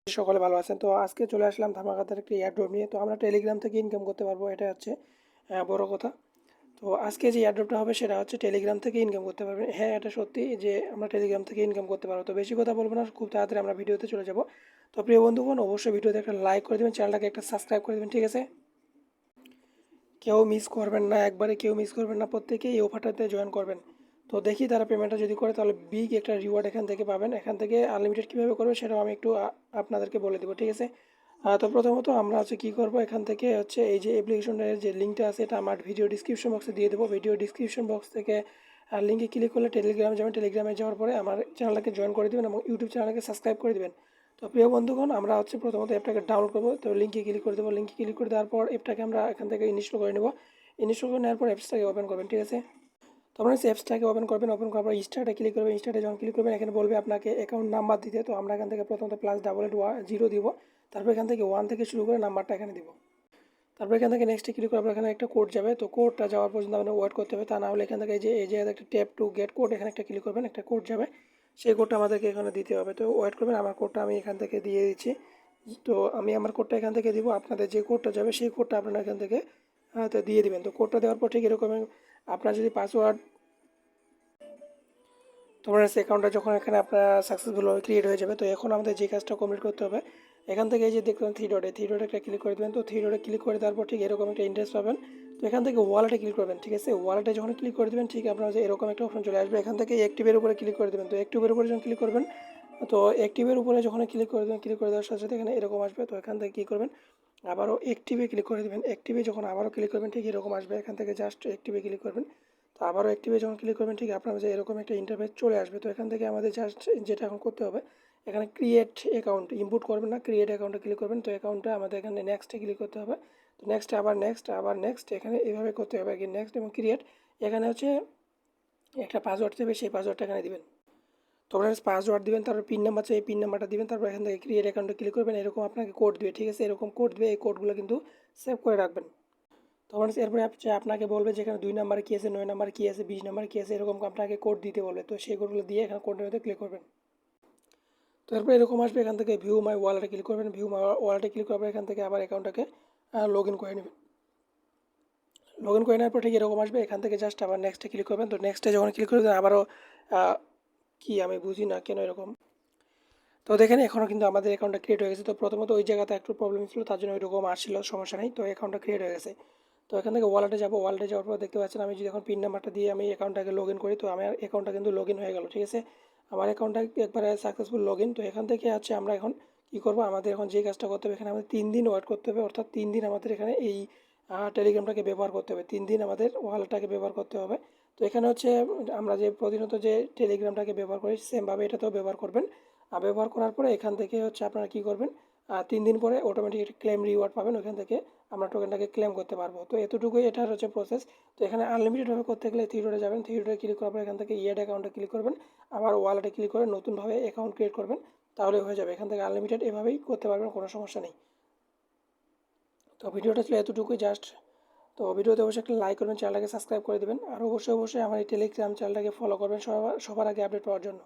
সকলে ভালো আছেন। তো আজকে চলে আসলাম ধামাকাদার একটি এয়ারড্রপ নিয়ে। তো আমরা টেলিগ্রাম থেকে ইনকাম করতে পারবো, এটা হচ্ছে বড় কথা। তো আজকে যে এয়ারড্রপটা হবে সেটা হচ্ছে টেলিগ্রাম থেকে ইনকাম করতে পারবেন। হ্যাঁ, এটা সত্যি যে আমরা টেলিগ্রাম থেকে ইনকাম করতে পারবো। তো বেশি কথা বলবো না, খুব তাড়াতাড়ি আমরা ভিডিওতে চলে যাব। তো প্রিয় বন্ধুগণ, অবশ্যই ভিডিওতে একটা লাইক করে দেবেন, চ্যানেলটাকে একটা সাবস্ক্রাইব করে দেবেন, ঠিক আছে? কেউ মিস করবেন না, একবারে কেউ মিস করবেন না, প্রত্যেকেই এই অফারটাতে জয়েন করবেন। তো দেখি তারা পেমেন্টটা যদি করে তাহলে বিগ একটা রিওয়ার্ড এখান থেকে পাবেন। এখান থেকে আনলিমিটেড কীভাবে করবে সেটাও আমি একটু আপনাদেরকে বলে দেবো, ঠিক আছে? তো প্রথমত আমরা হচ্ছে কী করবো, এখান থেকে হচ্ছে এই যে অ্যাপ্লিকেশনের যে লিঙ্কটা আছে এটা আমার ভিডিও ডিসক্রিপশন বক্সে দিয়ে দেবো। ভিডিও ডিসক্রিপশন বক্স থেকে লিঙ্কে ক্লিক করলে টেলিগ্রামে যাবেন। টেলিগ্রামে যাওয়ার পরে আমার চ্যানেলটাকে জয়েন করে দেবেন এবং ইউটিউব চ্যানেলকে সাবস্ক্রাইব করে দেবেন। তো প্রিয় বন্ধুগণ, আমরা হচ্ছে প্রথমত অ্যাপটাকে ডাউনলোড করবো। তো লিঙ্কে ক্লিক করে দেবো। লিঙ্কে ক্লিক করে দেওয়ার পর অ্যাপটাকে আমরা এখান থেকে ইনস্টল করে নেবো। ইনস্টল করে নেওয়ার পর অ্যাপসটাকে ওপেন করবেন, ঠিক আছে? তো আপনার অ্যাপসটাকে ওপেন করবেন। ওপেন করার পর স্টার্টে ক্লিক করবেন। স্টার্টে যখন ক্লিক করবেন এখানে বলবে আপনাকে অ্যাকাউন্ট নাম্বার দিতে। তো আমরা এখান থেকে প্রথমত +8810 দিব। তারপর এখান থেকে 1 থেকে শুরু করে নাম্বারটা এখানে দিব। তারপর এখান থেকে নেক্সটে ক্লিক করার পর এখানে একটা কোড যাবে। তো কোডটা যাওয়ার পর্যন্ত আমাদের ওয়েট করতে হবে। তা না হলে এখান থেকে এই যে একটা ট্যাপ টু গেট কোড, এখানে একটা ক্লিক করবেন, একটা কোড যাবে। সেই কোডটা আমাদেরকে এখানে দিতে হবে। তো ওয়েট করবেন। আমার কোডটা আমি এখান থেকে দিয়ে দিচ্ছি। তো আমি আমার কোডটা এখান থেকে দিব। আপনাদের যে কোডটা যাবে সেই কোডটা আপনারা এখান থেকে তো দিয়ে দিবেন। তো কোডটা দেওয়ার পর ঠিক এরকম আপনার যদি পাসওয়ার্ড তোমার অ্যাকাউন্টটা যখন এখানে আপনার সাকসেসফুলভাবে ক্রিয়েট হয়ে যাবে, তো এখন আমাদের যে কাজটা কমপ্লিট করতে হবে, এখান থেকে এই যে দেখবেন থ্রি ডটে একটা ক্লিক করে দেবেন। তো থ্রি ডটে ক্লিক করে দেওয়ার পর ঠিক এরকম একটা ইন্টারেস্ট পাবেন। তো এখান থেকে ওয়ালেটে ক্লিক করবেন, ঠিক আছে? ওয়ালেটে যখন ক্লিক করে দেবেন ঠিক আপনার যে এরকম একটা অপশন চলে আসবে। এখান থেকে অ্যাক্টিভের উপরে ক্লিক করে দেবেন। তো অ্যাক্টিভের উপরে যখন ক্লিক করবেন, তো অ্যাক্টিভের উপরে যখন ক্লিক করে দেবেন, ক্লিক করে দেওয়ার সাথে সাথে এখানে এরকম আসবে। তো এখান থেকে কী করবেন, আবারও অ্যাক্টিভে ক্লিক করে দেবেন। অ্যাক্টিভে যখন আবারও ক্লিক করবেন ঠিক এরকম আসবে। এখান থেকে জাস্ট অ্যাক্টিভে ক্লিক করবেন। তো আবারও অ্যাক্টিভে যখন ক্লিক করবেন ঠিক আপনার যে এরকম একটা ইন্টারফেস চলে আসবে। তো এখান থেকে আমাদের জাস্ট যেটা এখন করতে হবে, এখানে ক্রিয়েট অ্যাকাউন্ট ইনপুট করবেন না, ক্রিয়েট অ্যাকাউন্টে ক্লিক করবেন। তো অ্যাকাউন্টটা আমাদের এখানে নেক্সটে ক্লিক করতে হবে। তো নেক্সট আবার নেক্সট এখানে এভাবে করতে হবে আর কি, নেক্সট এবং ক্রিয়েট। এখানে হচ্ছে একটা পাসওয়ার্ড দেবে, সেই পাসওয়ার্ডটা এখানে দিবেন। তো আপনার পাসওয়ার্ড দিবেন, তারপর পিন নাম্বার চাই, পিন নাম্বারটা দিবেন। তারপর এখান থেকে ক্রিয়েট অ্যাকাউন্টে ক্লিক করবেন। এরকম আপনাকে কোড দিবে, ঠিক আছে? এরকম কোড দিবে, এই কোডগুলো কিন্তু সেভ করে রাখবেন। তখন এরপরে আপনাকে বলবে যে এখানে 2 নাম্বারে কী আছে, 9 নাম্বারে কী আছে, 20 নাম্বারে কী আছে, এরকম আপনাকে কোড দিতে বলবে। তো সেই কোডগুলো দিয়ে এখানে কোডের মধ্যে ক্লিক করবেন। তো এরপরে এরকম আসবে। এখান থেকে ভিউ মাই ওয়ালেটে ক্লিক করবেন। ভিউ মাই ওয়ালেটে ক্লিক করার পর এখান থেকে আবার অ্যাকাউন্টটাকে লগ ইন করে নেবেন। লগ ইন করে নেওয়ার পর ঠিক এরকম আসবে। এখান থেকে জাস্ট আবার নেক্সটে ক্লিক করবেন। তো নেক্সটে যখন ক্লিক করবেন আবারও কি আমি বুঝি না কেন এরকম। তো দেখেন এখনও কিন্তু আমাদের অ্যাকাউন্টটা ক্রিয়েট হয়ে গেছে। তো প্রথমত ওই জায়গাতে একটু প্রবলেম ছিল, তার জন্য ওইরকম আসছিল, সমস্যা নেই। তো অ্যাকাউন্টটা ক্রিয়েট হয়ে গেছে। তো এখান থেকে ওয়ালেটে যাবো। ওয়ালেটে যাওয়ার পর দেখতে পাচ্ছেন আমি যদি এখন পিন নাম্বারটা দিয়ে আমি অ্যাকাউন্টটাকে লগ ইন করি, তো আমার অ্যাকাউন্টটা কিন্তু লগ ইন হয়ে গেল, ঠিক আছে? আমার অ্যাকাউন্টটা একবারে সাকসেসফুল লগ ইন। তো এখান থেকে আছে আমরা এখন কী করবো, আমাদের এখন যে কাজটা করতে হবে, এখানে আমাদের 3 দিন ওয়েট করতে হবে। অর্থাৎ 3 দিন আমাদের এখানে এই টেলিগ্রামটাকে ব্যবহার করতে হবে। 3 দিন আমাদের ওয়ালেটটাকে ব্যবহার করতে হবে। তো এখানে হচ্ছে আমরা যে প্রতিনিয়ত যে টেলিগ্রামটাকে ব্যবহার করি সেমভাবে এটাতেও ব্যবহার করবেন। ব্যবহার করার পরে এখান থেকে হচ্ছে আপনারা কী করবেন, 3 দিন পরে অটোমেটিক একটা ক্লেম রিওয়ার্ড পাবেন। ওখান থেকে আমরা টোকেনটাকে ক্লেম করতে পারবো। তো এতটুকুই এটার হচ্ছে প্রসেস। তো এখানে আনলিমিটেডভাবে করতে গেলে থ্রি ডটে যাবেন। থ্রি ডটে ক্লিক করার পর এখান থেকে ইয়েড অ্যাকাউন্টে ক্লিক করবেন। আবার ওয়ালেটে ক্লিক করে নতুনভাবে অ্যাকাউন্ট ক্রিয়েট করবেন, তাহলে হয়ে যাবে। এখান থেকে আনলিমিটেড এভাবেই করতে পারবেন, কোনো সমস্যা নেই। তো ভিডিওটা ছিল এতটুকুই জাস্ট। তো ভিডিওতে অবশ্যই একটা লাইক করবেন, চ্যানেলটাকে সাবস্ক্রাইব করে দেবেন। আর অবশ্যই আমার এই টেলিগ্রাম চ্যানেলটাকে ফলো করবেন সবার আগে আপডেট পাওয়ার জন্য।